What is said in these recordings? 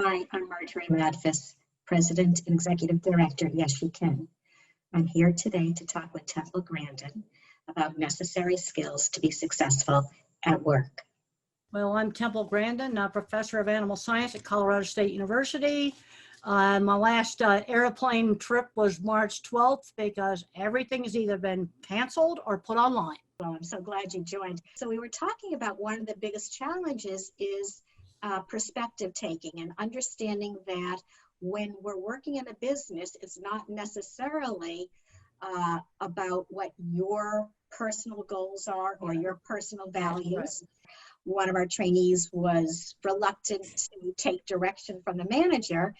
Hi, I'm Marjorie Madfis, President and Executive Director. Yes, you can. I'm here today to talk with Temple Grandin about necessary skills to be successful at work. Well, I'm Temple Grandin, a professor of animal science at Colorado State University. My last airplane trip was March 12th because everything has either been canceled or put online. Well, I'm so glad you joined. So we were talking about one of the biggest challenges is perspective taking and understanding that when we're working in a business, it's not necessarily about what your personal goals are or your personal values. One of our trainees was reluctant to take direction from the manager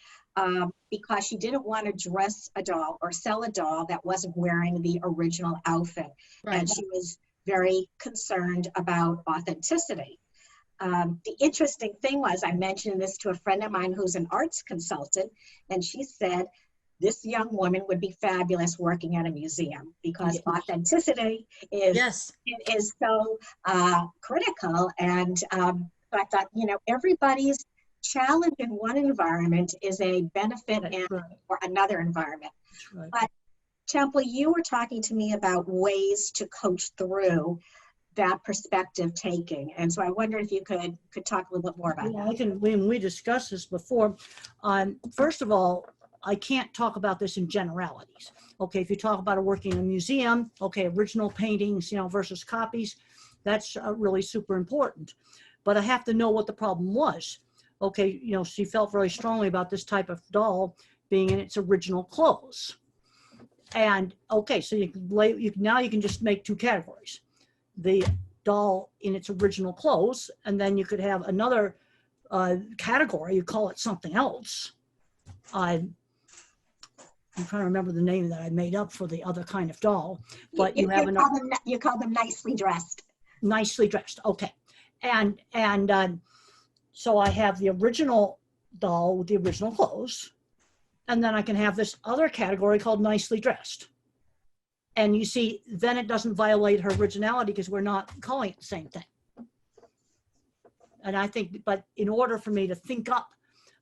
because she didn't want to dress a doll or sell a doll that wasn't wearing the original outfit. Right. And she was very concerned about authenticity. The interesting thing was, I mentioned this to a friend of mine who's an arts consultant, and she said, this young woman would be fabulous working at a museum because authenticity is so critical. And I thought, everybody's challenge in one environment is a benefit for another environment. Right. But Temple, you were talking to me about ways to coach through that perspective taking. And so I wonder if you could talk a little bit more about that. We discussed this before. First of all, I can't talk about this in generalities. Okay, if you talk about working in a museum, okay, original paintings, versus copies, that's really super important. But I have to know what the problem was. Okay, she felt very strongly about this type of doll being in its original clothes. And okay, so now you can just make two categories. The doll in its original clothes, and then you could have another category, you call it something else. I'm trying to remember the name that I made up for the other kind of doll, but you call them nicely dressed. Nicely dressed, okay. And so I have the original doll with the original clothes, and then I can have this other category called nicely dressed. And you see, then it doesn't violate her originality because we're not calling it the same thing. And I think, but in order for me to think up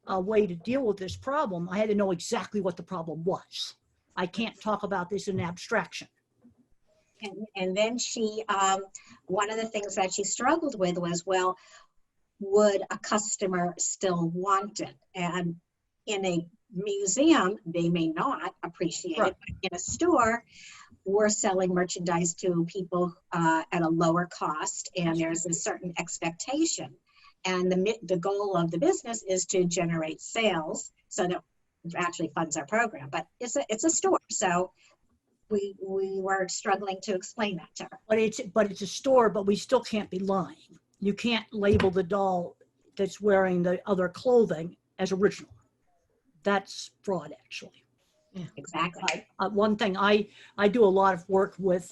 a way to deal with this problem, I had to know exactly what the problem was. I can't talk about this in abstraction. And then she, one of the things that she struggled with was, well, would a customer still want it? And in a museum, they may not appreciate it. But in a store, we're selling merchandise to people at a lower cost, and there's a certain expectation. And the goal of the business is to generate sales so that it actually funds our program. But it's a store, so we were struggling to explain that to her. But it's a store, but we still can't be lying. You can't label the doll that's wearing the other clothing as original. That's fraud, actually. Yeah, exactly. One thing, I do a lot of work with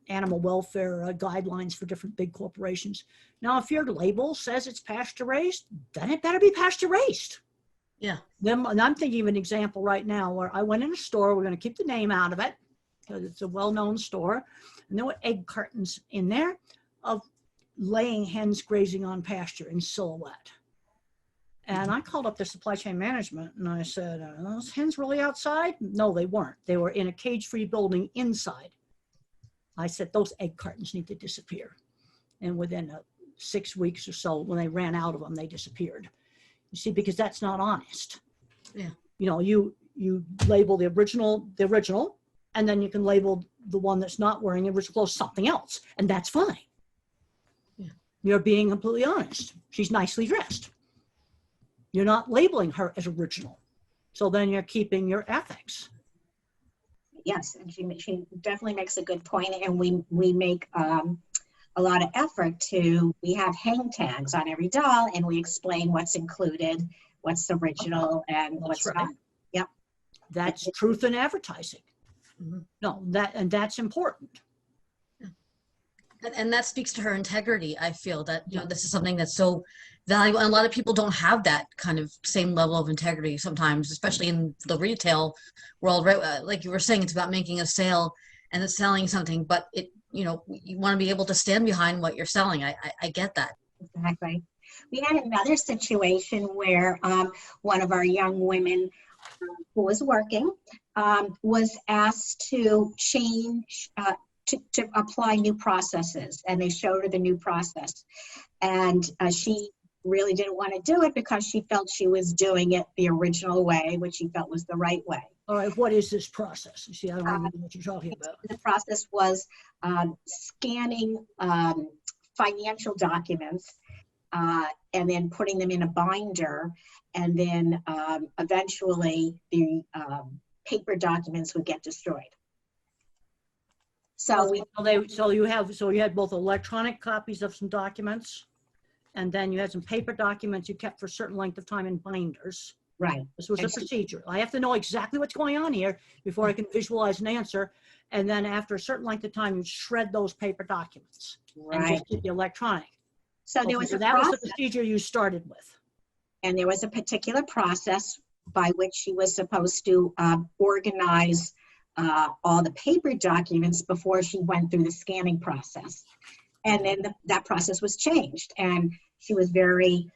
animal welfare guidelines for different big corporations. Now, if your label says it's pasture raised, then it better be pasture raised. Yeah. Then, and I'm thinking of an example right now where I went in a store. We're going to keep the name out of it because it's a well-known store. And there were egg cartons in there of laying hens grazing on pasture in silhouette. And I called up the supply chain management and I said, are those hens really outside? No, they weren't. They were in a cage-free building inside. I said, those egg cartons need to disappear. And within 6 weeks or so, when they ran out of them, they disappeared. You see, because that's not honest. Yeah. You label the original, and then you can label the one that's not wearing the original clothes something else, and that's fine. Yeah. You're being completely honest. She's nicely dressed. You're not labeling her as original. So then you're keeping your ethics. Yes, and she definitely makes a good point, and we make a lot of effort we have hang tags on every doll, and we explain what's included, what's original, and what's not. Yep. That's truth in advertising. Mm-hmm. No, that's important. And that speaks to her integrity. I feel that, this is something that's so valuable. And a lot of people don't have that kind of same level of integrity sometimes, especially in the retail world, right? Like you were saying, it's about making a sale and it's selling something, but you want to be able to stand behind what you're selling. I get that. Exactly. We had another situation where one of our young women who was working was asked to change, to apply new processes, and they showed her the new process. And she really didn't want to do it because she felt she was doing it the original way, which she felt was the right way. All right, what is this process? You see, I don't even know what you're talking about. The process was scanning financial documents and then putting them in a binder, and then eventually the paper documents would get destroyed. So you had both electronic copies of some documents, and then you had some paper documents you kept for a certain length of time in binders. Right. This was a procedure. I have to know exactly what's going on here before I can visualize an answer. And then after a certain length of time, you shred those paper documents and just keep the electronic. So there was that was the procedure you started with. And there was a particular process by which she was supposed to organize all the paper documents before she went through the scanning process. And then that process was changed. And she was very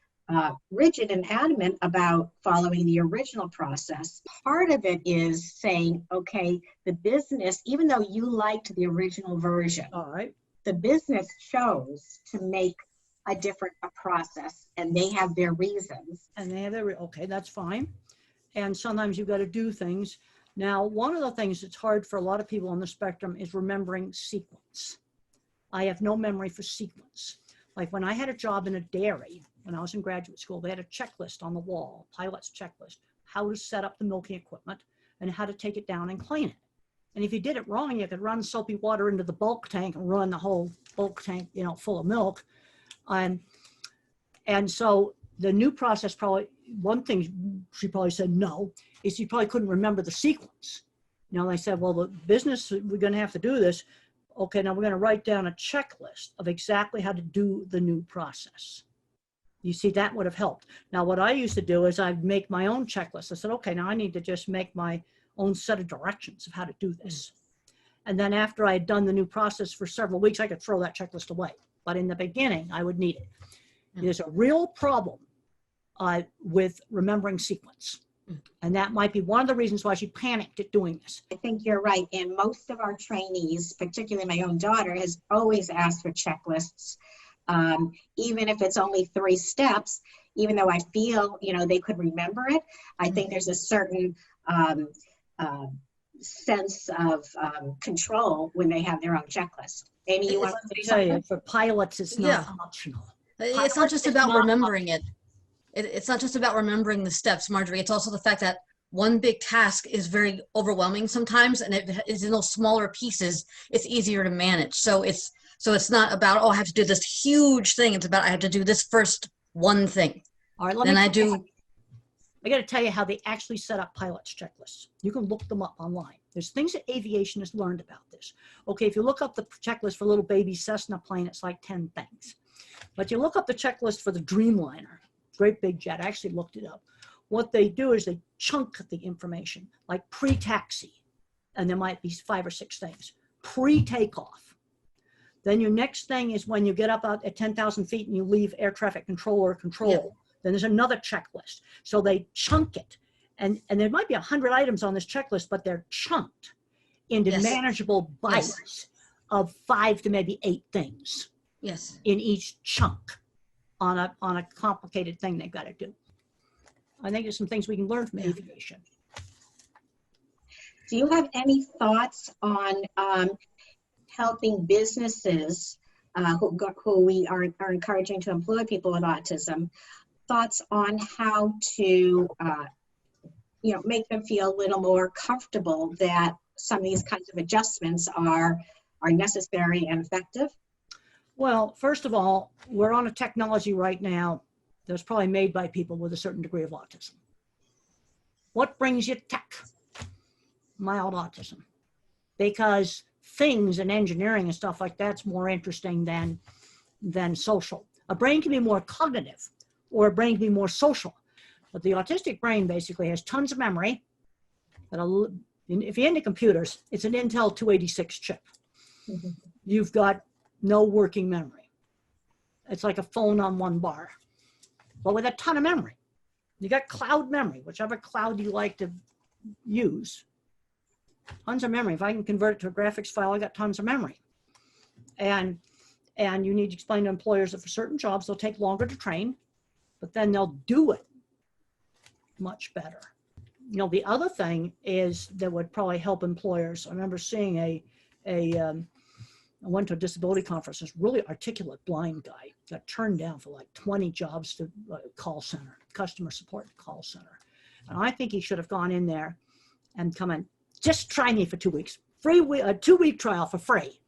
rigid and adamant about following the original process. Part of it is saying, okay, the business, even though you liked the original version, all right, the business chose to make a different process, and they have their reasons. And they have their, okay, that's fine. And sometimes you've got to do things. Now, one of the things that's hard for a lot of people on the spectrum is remembering sequence. I have no memory for sequence. Like when I had a job in a dairy, when I was in graduate school, they had a checklist on the wall, pilot's checklist, how to set up the milking equipment and how to take it down and clean it. And if you did it wrong, you could run soapy water into the bulk tank and run the whole bulk tank, full of milk. And so the new process, probably one thing she probably said no, is she probably couldn't remember the sequence. They said, well, the business, we're going to have to do this. Okay, now we're going to write down a checklist of exactly how to do the new process. You see, that would have helped. Now, what I used to do is I'd make my own checklist. I said, okay, now I need to just make my own set of directions of how to do this. And then after I had done the new process for several weeks, I could throw that checklist away. But in the beginning, I would need it. There's a real problem with remembering sequence. And that might be one of the reasons why she panicked at doing this. I think you're right. And most of our trainees, particularly my own daughter, has always asked for checklists. Even if it's only 3 steps, even though I feel, they could remember it, I think there's a certain sense of control when they have their own checklist. Amy, you want to say something? For pilots, it's not optional. It's not just about remembering it. It's not just about remembering the steps, Marjorie. It's also the fact that one big task is very overwhelming sometimes, and if it is in those smaller pieces, it's easier to manage. So it's not about, oh, I have to do this huge thing. It's about I have to do this first one thing. All right, I got to tell you how they actually set up pilots' checklists. You can look them up online. There's things that aviation has learned about this. Okay, if you look up the checklist for little baby Cessna plane, it's like 10 things. But you look up the checklist for the Dreamliner, great big jet. I actually looked it up. What they do is they chunk the information, like pre-taxi, and there might be 5 or 6 things. Pre-takeoff. Then your next thing is when you get up out at 10,000 feet and you leave air traffic control or control. Yeah. Then there's another checklist. So they chunk it. And there might be 100 items on this checklist, but they're chunked into manageable bites of 5 to maybe 8 things. Yes. In each chunk on a complicated thing they've got to do. I think there's some things we can learn from aviation. Do you have any thoughts on helping businesses who we are encouraging to employ people with autism, thoughts on how to make them feel a little more comfortable that some of these kinds of adjustments are necessary and effective? Well, first of all, we're on a technology right now that's probably made by people with a certain degree of autism. What brings you tech? Mild autism. Because things and engineering and stuff like that's more interesting than social. A brain can be more cognitive, or a brain can be more social. But the autistic brain basically has tons of memory. But if you're into computers, it's an Intel 286 chip. Mm-hmm. You've got no working memory. It's like a phone on one bar. but with a ton of memory. You got cloud memory, whichever cloud you like to use. Tons of memory. If I can convert it to a graphics file, I got tons of memory. And you need to explain to employers that for certain jobs, they'll take longer to train, but then they'll do it much better. You know, the other thing is that would probably help employers. I remember seeing I went to a disability conference, this really articulate blind guy got turned down for like 20 jobs to call center, customer support call center. And I think he should have gone in there and come in, just try me for 2 weeks, free, a 2-week trial for free.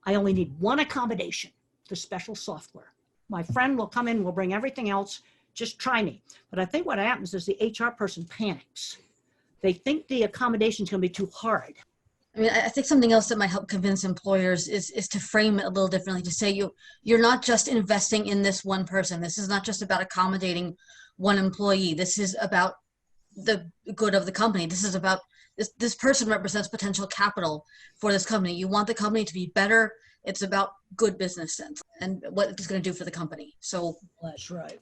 I only need one accommodation, the special software. My friend will come in, we'll bring everything else, just try me. But I think what happens is the HR person panics. They think the accommodation is going to be too hard. I mean, I think something else that might help convince employers is to frame it a little differently, to say you're not just investing in this one person. This is not just about accommodating one employee. This is about the good of the company. This is about this person represents potential capital for this company. You want the company to be better. It's about good business sense and what it's going to do for the company. So That's right.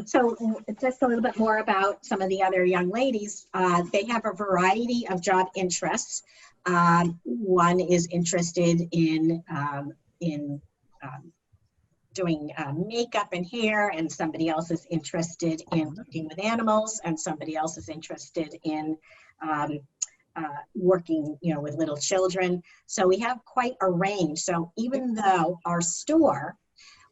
So just a little bit more about some of the other young ladies. They have a variety of job interests. One is interested in doing makeup and hair, and somebody else is interested in working with animals, and somebody else is interested in working, you know, with little children. So we have quite a range. So even though our store,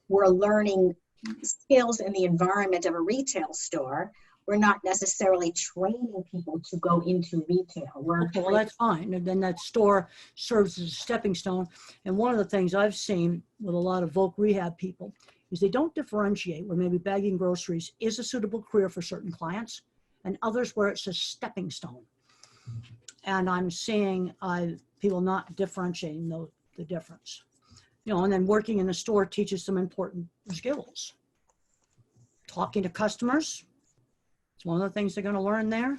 we're learning skills in the environment of a retail store, we're not necessarily training people to go into retail. Okay, well, that's fine. And then that store serves as a stepping stone. And one of the things I've seen with a lot of voc rehab people is they don't differentiate where maybe bagging groceries is a suitable career for certain clients and others where it's a stepping stone. And I'm seeing people not differentiating the difference. You know, and then working in the store teaches some important skills. Talking to customers, it's one of the things they're going to learn there.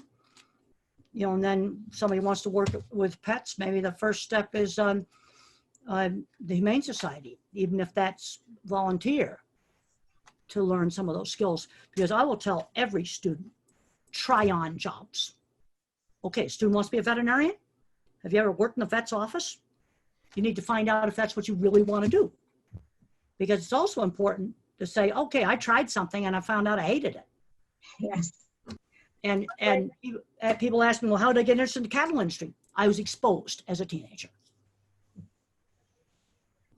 You know, and then somebody wants to work with pets, maybe the first step is the Humane Society, even if that's volunteer, to learn some of those skills. Because I will tell every student, try on jobs. Okay, student wants to be a veterinarian. Have you ever worked in the vet's office? You need to find out if that's what you really want to do. Because it's also important to say, okay, I tried something and I found out I hated it. Yes. And people ask me, well, how did I get interested in the cattle industry? I was exposed as a teenager.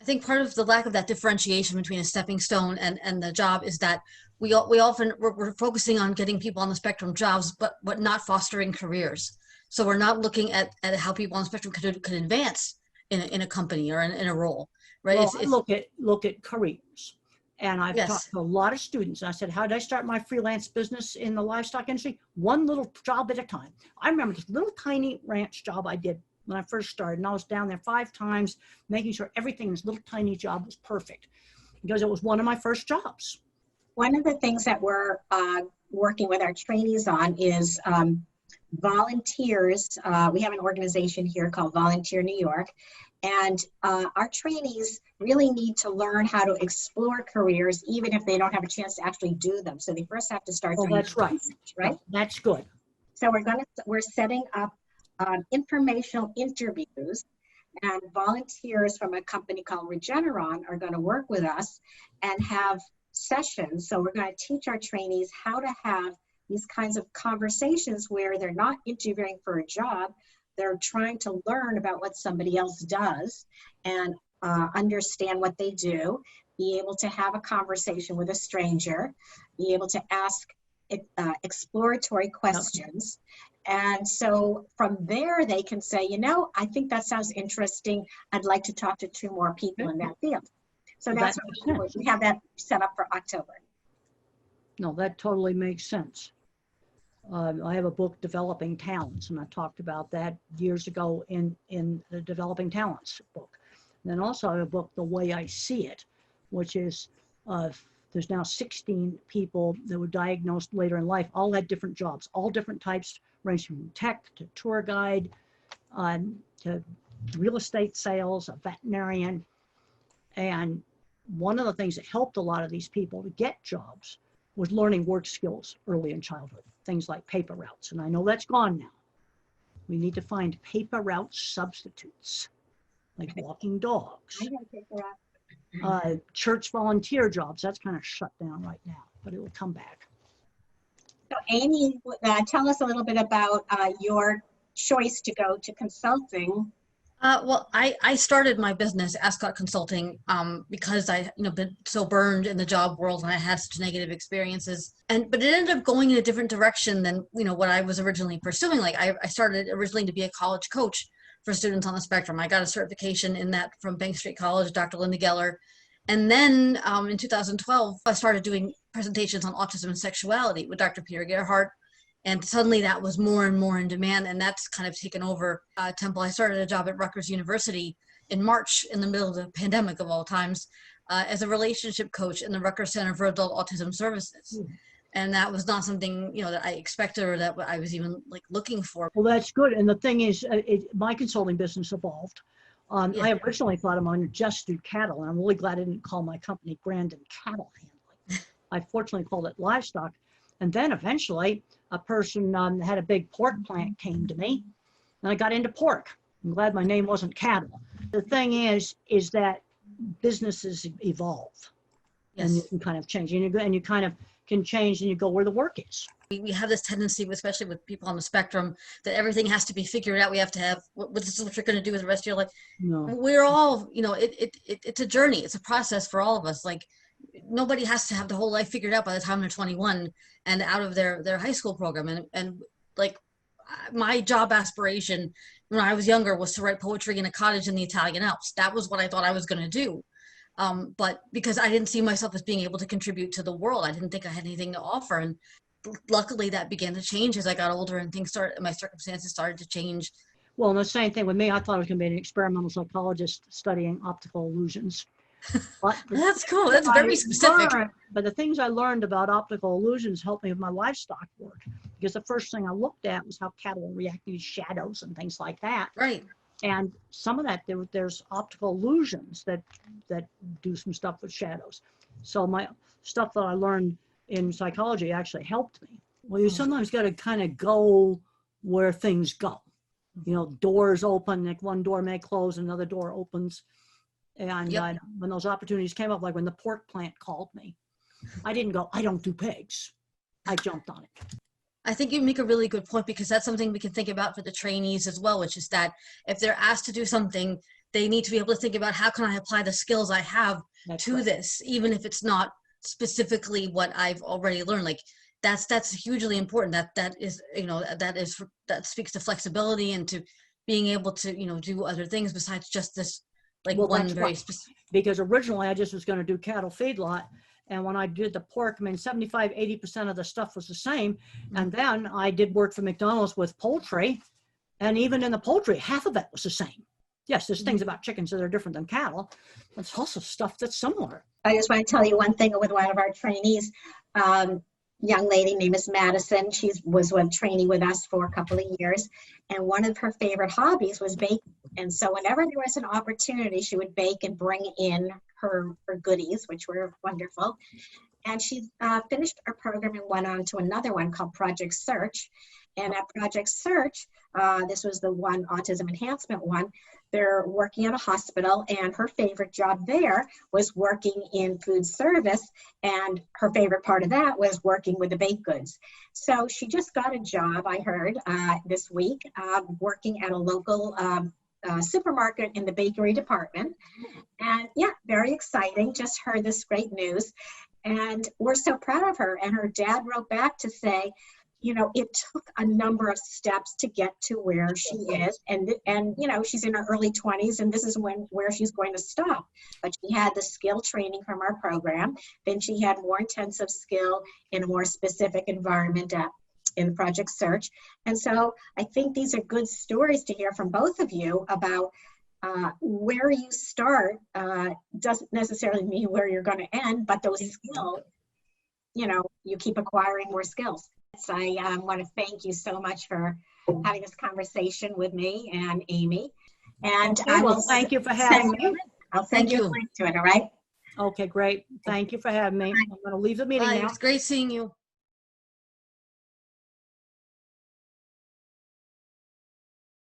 I think part of the lack of that differentiation between a stepping stone and the job is that we're focusing on getting people on the spectrum jobs, but not fostering careers. So we're not looking at how people on the spectrum could advance in a company or in a role, right? Well, I look at careers. And I've Yes. talked to a lot of students. And I said, how did I start my freelance business in the livestock industry? One little job at a time. I remember this little tiny ranch job I did when I first started. And I was down there 5 times, making sure everything in this little tiny job was perfect because it was one of my first jobs. One of the things that we're working with our trainees on is volunteers. We have an organization here called Volunteer New York. And our trainees really need to learn how to explore careers, even if they don't have a chance to actually do them. So they first have to start doing that's right. research, right? That's good. So we're setting up informational interviews, and volunteers from a company called Regeneron are going to work with us and have sessions. So we're going to teach our trainees how to have these kinds of conversations where they're not interviewing for a job. They're trying to learn about what somebody else does and understand what they do, be able to have a conversation with a stranger, be able to ask exploratory questions. And so from there, they can say, you know, I think that sounds interesting. I'd like to talk to 2 more people in that field. So that's what we have that set up for October. No, that totally makes sense. I have a book, Developing Talents, and I talked about that years ago in the Developing Talents book. And then also I have a book, The Way I See It, which is, there's now 16 people that were diagnosed later in life, all had different jobs, all different types, ranging from tech to tour guide, to real estate sales, a veterinarian. And one of the things that helped a lot of these people to get jobs was learning work skills early in childhood, things like paper routes. And I know that's gone now. We need to find paper route substitutes, like walking dogs. I have paper route. Church volunteer jobs, that's kind of shut down right now, but it will come back. So Amy, tell us a little bit about your choice to go to consulting. Well, I started my business, Ascot Consulting, because I, been so burned in the job world and I had such negative experiences. But it ended up going in a different direction than, what I was originally pursuing. Like I started originally to be a college coach for students on the spectrum. I got a certification in that from Bank Street College, Dr. Linda Geller. And then in 2012, I started doing presentations on autism and sexuality with Dr. Peter Gerhardt. And suddenly that was more and more in demand, and that's kind of taken over Temple. I started a job at Rutgers University in March, in the middle of the pandemic of all times, as a relationship coach in the Rutgers Center for Adult Autism Services. And that was not something, that I expected or that I was even looking for. Well, that's good. And the thing is, my consulting business evolved. Yeah. I originally thought I'm going to just do cattle, and I'm really glad I didn't call my company Grandin Cattle Handling. I fortunately called it livestock. And then eventually a person had a big pork plant came to me, and I got into pork. I'm glad my name wasn't cattle. The thing is that businesses evolve. Yes. And you can kind of change, and you kind of can change, and you go where the work is. We have this tendency, especially with people on the spectrum, that everything has to be figured out. We have to have, this is what you're going to do with the rest of your life. No. We're all, it's a journey. It's a process for all of us. Nobody has to have the whole life figured out by the time they're 21 and out of their high school program. And my job aspiration when I was younger was to write poetry in a cottage in the Italian Alps. That was what I thought I was going to do. But because I didn't see myself as being able to contribute to the world, I didn't think I had anything to offer. And luckily that began to change as I got older and my circumstances started to change. Well, and the same thing with me. I thought I was going to be an experimental psychologist studying optical illusions. That's cool. That's very specific. But the things I learned about optical illusions helped me with my livestock work, because the first thing I looked at was how cattle react to shadows and things like that. Right. And some of that, there's optical illusions that do some stuff with shadows. So my stuff that I learned in psychology actually helped me. Well, you sometimes got to kind of go where things go. Doors open, like one door may close, another door opens. And Yep. When those opportunities came up, like when the pork plant called me, I didn't go, I don't do pigs. I jumped on it. I think you make a really good point, because that's something we can think about for the trainees as well, which is that if they're asked to do something, they need to be able to think about how can I apply the skills I have to this, even if it's not specifically what I've already learned. That's hugely important. That speaks to flexibility and to being able to, do other things besides just this. One very specific. Because originally I just was going to do cattle feedlot. And when I did the pork, 75-80% of the stuff was the same. Mm-hmm. And then I did work for McDonald's with poultry. And even in the poultry, half of it was the same. Yes, there's things about chickens that are different than cattle. There's also stuff that's similar. I just want to tell you one thing with one of our trainees. Young lady named Miss Madison. She was training with us for a couple of years, and one of her favorite hobbies was baking. And so whenever there was an opportunity, she would bake and bring in her goodies, which were wonderful. And she finished her program and went on to another one called Project Search. And at Project Search, this was the one autism enhancement one, they're working at a hospital, and her favorite job there was working in food service, and her favorite part of that was working with the baked goods. So she just got a job, I heard, this week, working at a local supermarket in the bakery department. And yeah, very exciting. Just heard this great news. And we're so proud of her. And her dad wrote back to say, it took a number of steps to get to where she is. And she's in her early 20s, and this is where she's going to stop. But she had the skill training from our program. Then she had more intensive skill in a more specific environment in Project Search. And so I think these are good stories to hear from both of you about where you start doesn't necessarily mean where you're going to end, but those skills, you keep acquiring more skills. So I want to thank you so much for having this conversation with me and Amy. And thank you for having me. I'll send you a link to it, all right? Okay, great. Thank you for having me. I'm going to leave the meeting Bye. It now. was great seeing you.